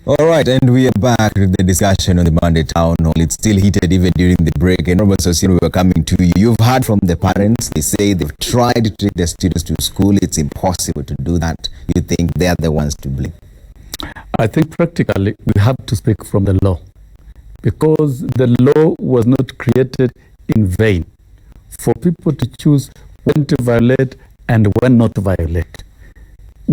All right, and we are back with the discussion on the Monday Town Hall. It's still heated even during the break. And Robert Sossion, we were coming to you. You've heard from the parents. They say they've tried to take their students to school. It's impossible to do that. You think they are the ones to blame? I think practically we have to speak from the law, because the law was not created in vain for people to choose when to violate and when not to violate.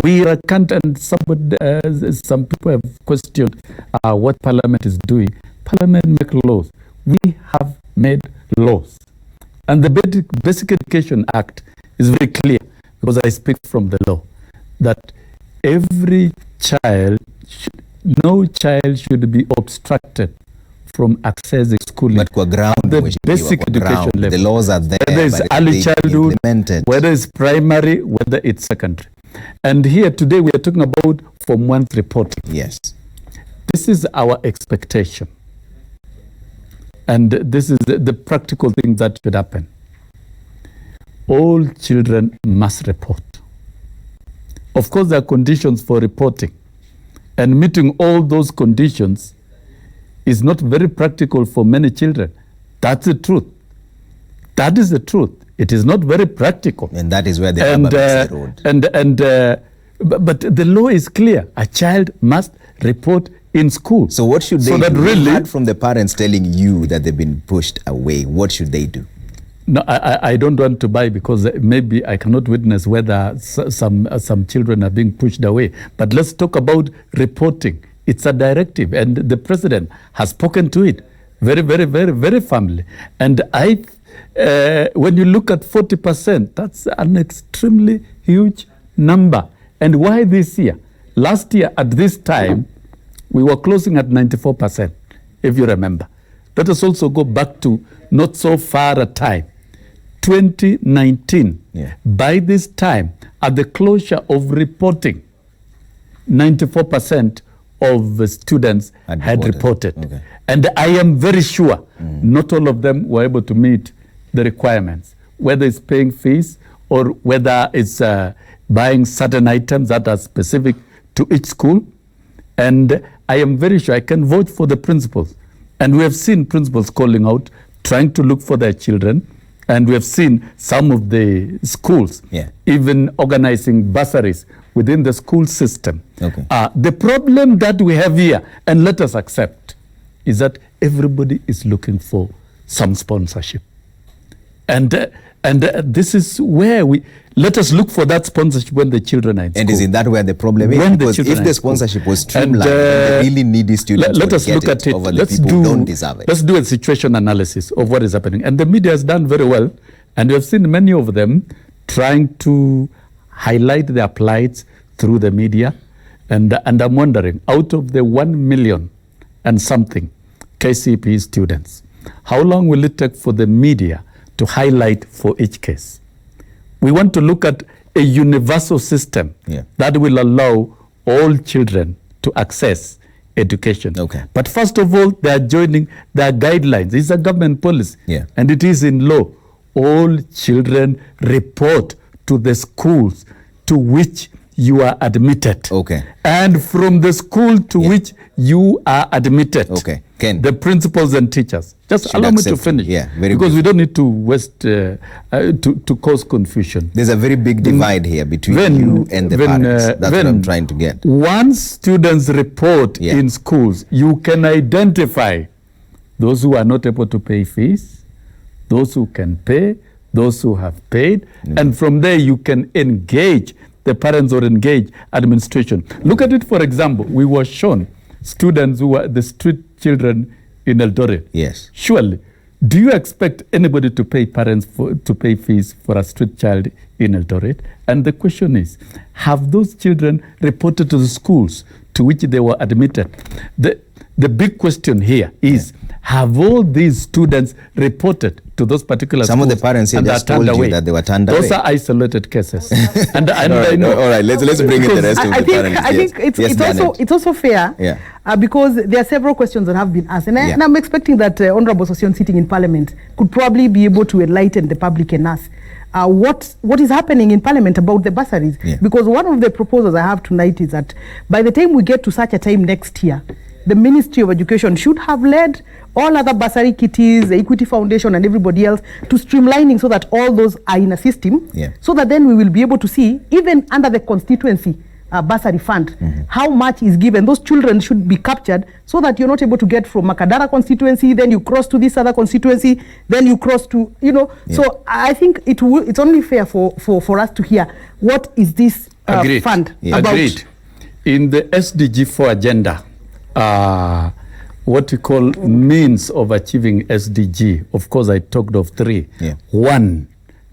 We can't, and some people have questioned what Parliament is doing. Parliament make laws. We have made laws. And the Basic Education Act is very clear, because I speak from the law, that every child, no child should be obstructed from accessing schooling. But kwa ground, the basic education level. The laws are there, whether it's early childhood, whether it's primary, whether it's secondary. And here today we are talking about Form 1 reporting. Yes. This is our expectation. And this is the practical thing that should happen. All children must report. Of course, there are conditions for reporting. And meeting all those conditions is not very practical for many children. That's the truth. That is the truth. It is not very practical. And that is where the rubber meets the road. But the law is clear. A child must report in school. So what should they do? Really, heard from the parents telling you that they've been pushed away. What should they do? No, I don't want to buy, because maybe I cannot witness whether some children are being pushed away. But let's talk about reporting. It's a directive, and the president has spoken to it very, very, very, very firmly. And when you look at 40%, that's an extremely huge number. And why this year? Last year at this time, we were closing at 94%, if you remember. Let us also go back to not so far a time. 2019, by this time, at the closure of reporting, 94% of students had reported. Okay. And I am very sure not all of them were able to meet the requirements, whether it's paying fees or whether it's buying certain items that are specific to each school. And I am very sure I can vouch for the principals. And we have seen principals calling out, trying to look for their children. And we have seen some of the schools even organizing bursaries within the school system. Okay. The problem that we have here, and let us accept, is that everybody is looking for some sponsorship. And this is where let us look for that sponsorship when the children are in school. And isn't that where the problem is? Because if the sponsorship was streamlined, the really needy students let us look at it. Let's do a situation analysis of what is happening. And the media has done very well. And we have seen many of them trying to highlight their plights through the media. And I'm wondering, out of the 1 million and something KCPE students, how long will it take for the media to highlight for each case? We want to look at a universal system that will allow all children to access education. Okay. But first of all, they are joining their guidelines. It's a government policy, and it is in law. All children report to the schools to which you are admitted. Okay. And from the school to which you are admitted. Okay. Ken. The principals and teachers. Just allow me to finish. Because we don't need to waste, to cause confusion. There's a very big divide here between you and the parents. That's what I'm trying to get. Once students report in schools, you can identify those who are not able to pay fees, those who can pay, those who have paid, and from there you can engage the parents or engage administration. Look at it, for example, we were shown students who were the street children in Eldoret. Yes. Surely, do you expect anybody to pay to pay fees for a street child in Eldoret? And the question is, have those children reported to the schools to which they were admitted? The big question here is, have all these students reported to those particular Some schools? Of the parents here just told you that they were turned away. Those are isolated cases. And I know. All right, let's bring in the rest of the parents. I think it's also fair because there are several questions that have been asked. And I'm expecting that Honorable Sossion sitting in Parliament could probably be able to enlighten the public and us what is happening in Parliament about the bursaries. Because one of the proposals I have tonight is that by the time we get to such a time next year, the Ministry of Education should have led all other bursary kitties, the Equity Foundation and everybody else to streamlining so that all those are in a system, so that then we will be able to see, even under the constituency bursary fund, how much is given. Those children should be captured so that you're not able to get from Makadara constituency, then you cross to this other constituency, then you cross to, So I think it's only fair for us to hear what is this fund about. Agreed. In the SDG 4 agenda, what we call means of achieving SDG, of course I talked of 3. 1,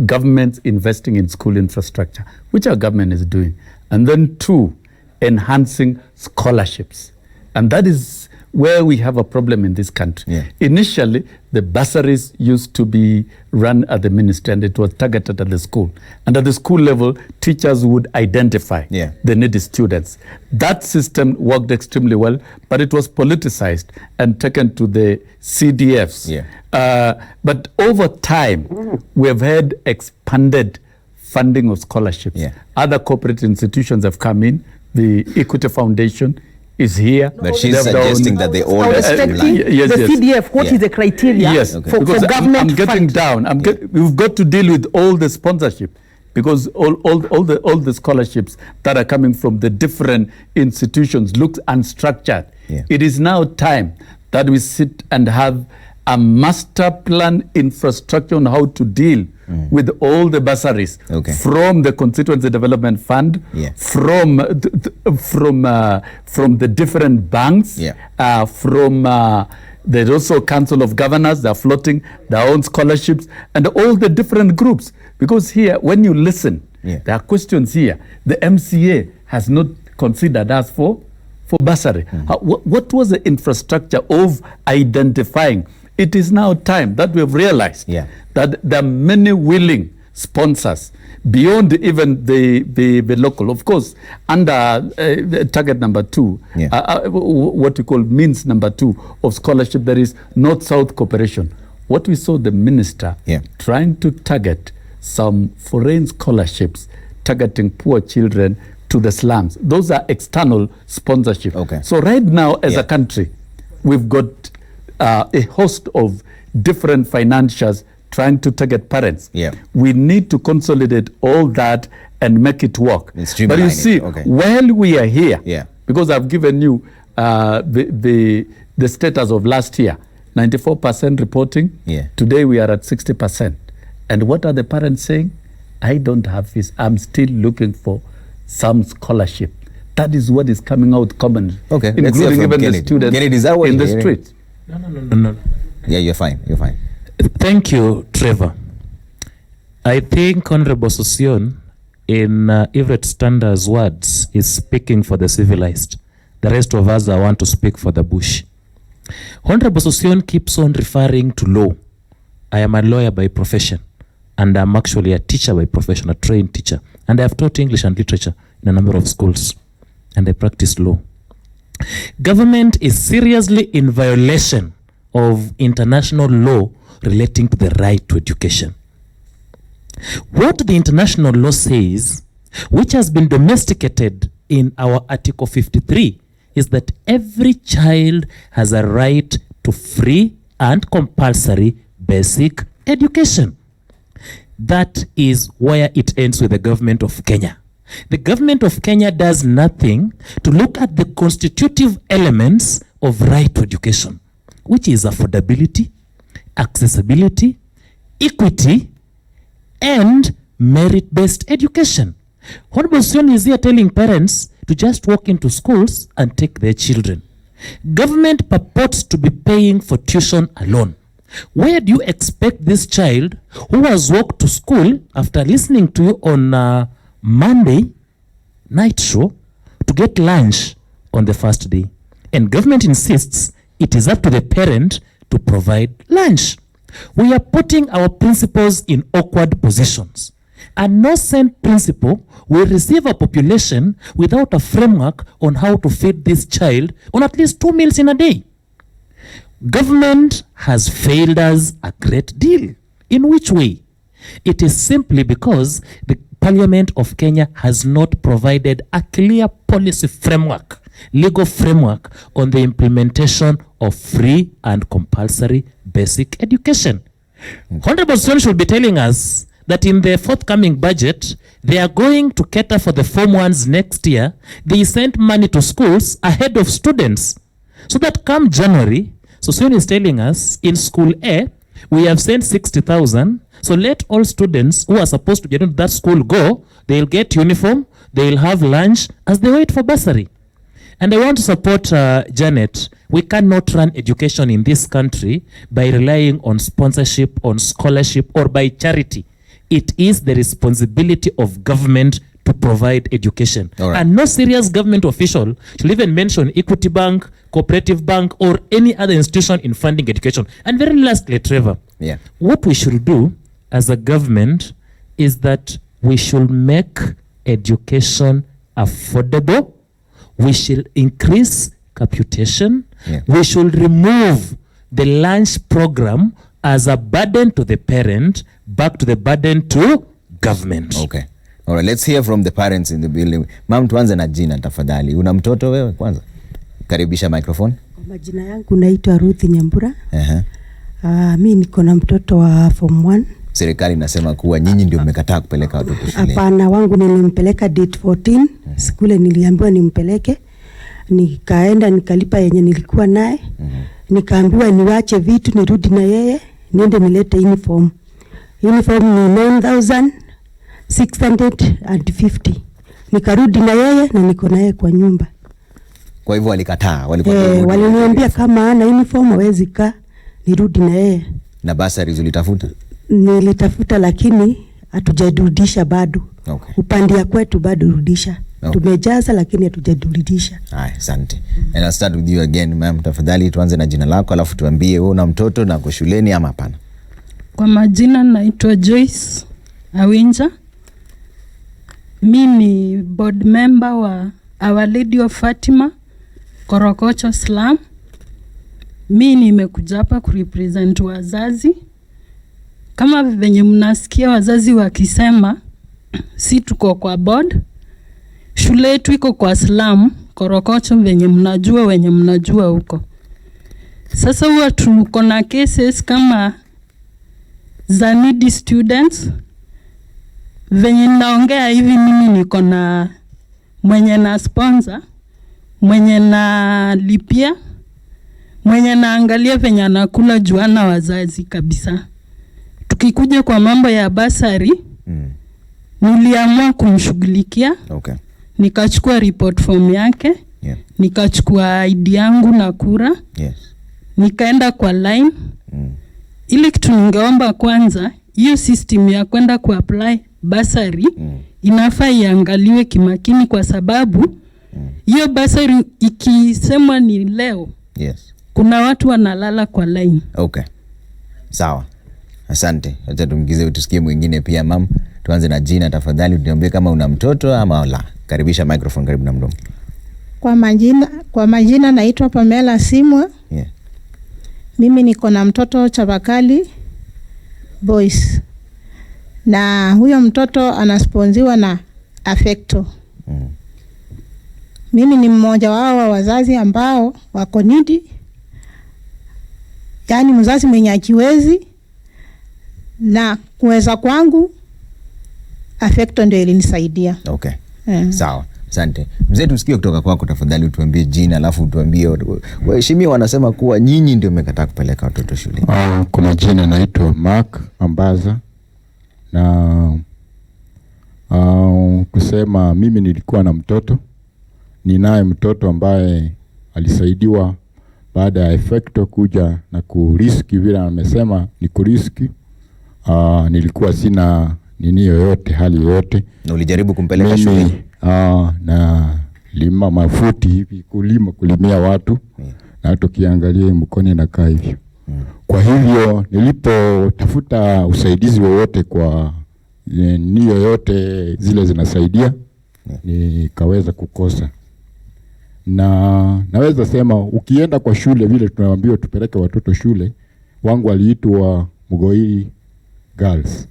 governments investing in school infrastructure, which our government is doing. And then 2, enhancing scholarships. And that is where we have a problem in this country. Initially, the bursaries used to be run at the ministry and it was targeted at the school. And at the school level, teachers would identify the needy students. That system worked extremely well, but it was politicized and taken to the CDFs. But over time, we have had expanded funding of scholarships. Other corporate institutions have come in. The Equity Foundation is here. But she's suggesting that they all the CDF, what is the criteria for government I'm getting down. We've got to deal with all the sponsorship, because all the scholarships that are coming from the different institutions looks unstructured. It is now time that we sit and have a master plan infrastructure on how to deal with all the bursaries from the Constituency Development Fund, from the different banks, there's also Council of Governors, they're floating their own scholarships, and all the different groups. Because here, when you listen, there are questions here. The MCA has not considered us for bursary. What was the infrastructure of identifying? It is now time that we have realized that there are many willing sponsors beyond even the local. Of course, under target number 2, what we call means number 2 of scholarship, there is North-South cooperation. What we saw the minister trying to target some foreign scholarships, targeting poor children to the slums. Those are external sponsorship. So right now, as a country, we've got a host of different financiers trying to target parents. We need to consolidate all that and make it work. But you see, while we are here, because I've given you the status of last year, 94% reporting. Today we are at 60%. And what are the parents saying? I don't have this. I'm still looking for some scholarship. That is what is coming out commonly, including even the students in the street. No. Yeah, you're fine. Thank you, Trevor. I think Honorable Sossion, in Everett Stander's words, is speaking for the civilized. The rest of us, I want to speak for the bush. Honorable Sossion keeps on referring to law. I am a lawyer by profession, and I'm actually a teacher by profession, a trained teacher. And I have taught English and literature in a number of schools, and I practice law. Government is seriously in violation of international law relating to the right to education. What the international law says, which has been domesticated in our Article 53, is that every child has a right to free and compulsory basic education. That is where it ends with the government of Kenya. The government of Kenya does nothing to look at the constitutive elements of right to education, which is affordability, accessibility, equity, and merit-based education. Honorable Sossion is here telling parents to just walk into schools and take their children. Government purports to be paying for tuition alone. Where do you expect this child who has walked to school after listening to you on Monday night show to get lunch on the first day? And government insists it is up to the parent to provide lunch. We are putting our principals in awkward positions. A no-cent principal will receive a population without a framework on how to feed this child on at least 2 meals in a day. Government has failed us a great deal. In which way? It is simply because the Parliament of Kenya has not provided a clear policy framework, legal framework on the implementation of free and compulsory basic education. Honorable Sossion should be telling us that in the forthcoming budget, they are going to cater for the Form 1s next year. They sent money to schools ahead of students. So that come January, Sossion is telling us in school A, we have sent 60,000. So let all students who are supposed to get into that school go. They'll get uniform, they'll have lunch as they wait for bursary. And I want to support Janet. We cannot run education in this country by relying on sponsorship, on scholarship, or by charity. It is the responsibility of government to provide education. Right. And no serious government official should even mention Equity Bank, Cooperative Bank, or any other institution in funding education. And very lastly, Trevor, what we should do as a government is that we should make education affordable. We should increase capitation. We should remove the lunch program as a burden to the parent, back to the burden to government. Okay. All right, let's hear from the parents in the building. Ma'am, tuanze na jina tafadhali. Una mtoto wewe kwanza? Karibisha microphone. Kwa majina yangu naitwa Ruth Nyambura. Mimi niko na mtoto wa form 1. Serikali inasema kuwa nyinyi ndio mmekataa kupeleka watoto shule. Hapana, wangu nilimpeleka date 14. Skule niliambiwa nimpeleke. Nikaenda nikalipa yenye nilikuwa naye. Nikaambiwa niwache vitu nirudi na yeye, niende nilete uniform. Uniform ni 9,650. Nikarudi na yeye na niko na yeye kwa nyumba. Kwa hivyo walikataa, waliniambia kama ana uniform hawezi kaa, nirudi na yeye. Na basari ulitafuta? Nilitafuta lakini hatujadurudisha bado. Upande ya kwetu bado rudisha. Tumejaza lakini hatujadurudisha. Asante. And I'll start with you again, ma'am. Tafadhali tuanze na jina lako alafu tuambie wewe una mtoto na uko shuleni ama hapana. Kwa majina naitwa Joyce Awinja. Mimi ni board member wa Our Lady of Fatima Korokocho Slum. Mimi nimekuja hapa kurepresent wazazi. Kama venye mnasikia wazazi wakisema si tuko kwa board. Shule yetu iko kwa slum Korokocho venye mnajua huko. Sasa huwa tuko na cases kama za needy students. Venye naongea hivi mimi niko na mwenye na sponsor, mwenye na lipia, mwenye naangalia venye anakula juana wazazi kabisa. Tukikuja kwa mambo ya basari, niliamua kumshughulikia. Nikachukua report form yake, nikachukua ID yangu na kura, nikaenda kwa line. Ile kitu ningeomba kwanza, hiyo system ya kwenda kuapply basari inafaa iangaliwe kimakini kwa sababu hiyo basari ikisemwa ni leo, kuna watu wanalala kwa line. Sawa. Asante. Acha tumgize utusikie mwingine pia. Ma'am, tuanze na jina tafadhali, uniambie kama una mtoto ama la. Karibisha microphone karibu na mdomo. Kwa majina naitwa Pamela Simwa. Mimi niko na mtoto Chabakali Boys. Na huyo mtoto anasponziwa na Affecto. Mimi ni mmoja wao wa wazazi ambao wako needy. Yaani mzazi mwenye akiwezi, na kuweza kwangu Affecto ndio ilinisaidia. Sawa. Asante. Mzee, tusikie kutoka kwako tafadhali, utuambie jina alafu utuambie waheshimiwa wanasema kuwa nyinyi ndio mmekataa kupeleka watoto shule. Kwa majina naitwa Mark Ambaza. Na kusema mimi nilikuwa na mtoto. Ninaye mtoto ambaye alisaidiwa baada ya Affecto kuja na kuriski vile amesema ni kuriski. Nilikuwa sina nini yoyote, hali yoyote. Na ulijaribu kumpeleka shule? Na lima mafuti hivi, kulimia watu. Na tukiangalia mkono na kaa hivyo. Kwa hivyo nilipotafuta usaidizi wowote kwa ni yoyote zile zinasaidia, nikaweza kukosa. Na naweza sema ukienda kwa shule vile tunaambiwa tupeleke watoto shule, wangu aliitwa Mugoi Girls.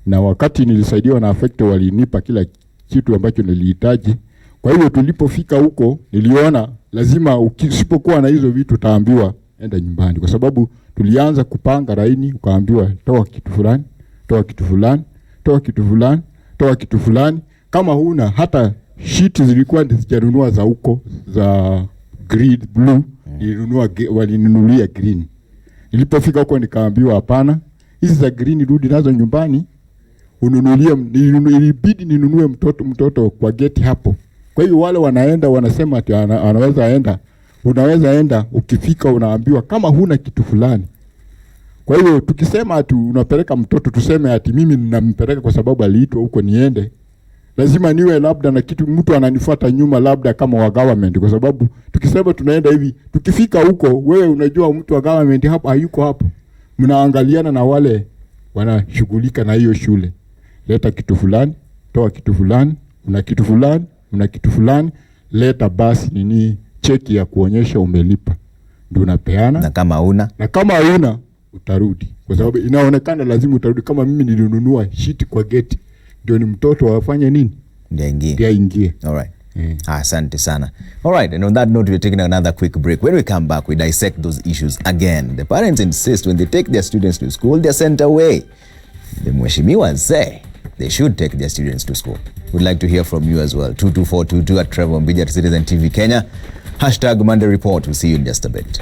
na wakati nilisaidiwa na affect walinipa kila kitu ambacho nilihitaji. Kwa hiyo tulipofika huko niliona lazima usipokuwa na hizo vitu utaambiwa enda nyumbani, kwa sababu tulianza kupanga laini, ukaambiwa toa kitu fulani, toa kitu fulani, toa kitu fulani, toa kitu fulani. Kama huna hata sheet zilikuwa sijanunua za huko za green blue, walinunulia green. Nilipofika huko nikaambiwa hapana, hizi za green rudi nazo nyumbani, ununulie. Ilibidi ninunue mtoto kwa geti hapo. Kwa hiyo wale wanaenda wanasema ati anaweza enda, unaweza enda, ukifika unaambiwa kama huna kitu fulani. Kwa hiyo tukisema ati unapeleka mtoto, tuseme ati mimi ninampeleka kwa sababu aliitwa huko niende, lazima niwe labda na kitu, mtu ananifuata nyuma labda kama wa government, kwa sababu tukisema tunaenda hivi, tukifika huko wewe unajua mtu wa government hapo hayuko hapo. Mnaangaliana na wale wanashughulika na hiyo shule. Leta kitu fulani, toa kitu fulani, una kitu fulani, una kitu fulani, leta basi nini cheki ya kuonyesha umelipa. Ndio unapeana. Na kama huna utarudi. Kwa sababu inaonekana lazima utarudi. Kama mimi nilinunua sheet kwa gate, ndio ni mtoto afanye nini? Ndio ingie. All right. Asante sana. All right, and on that note, we're taking another quick break. When we come back, we dissect those issues again. The parents insist when they take their students to school, they're sent away. The mheshimiwas say they should take their students to school. We'd like to hear from you as well. 22422 at Trevor Mbija, Citizen TV Kenya. #Monday Report. We'll see you in just a bit.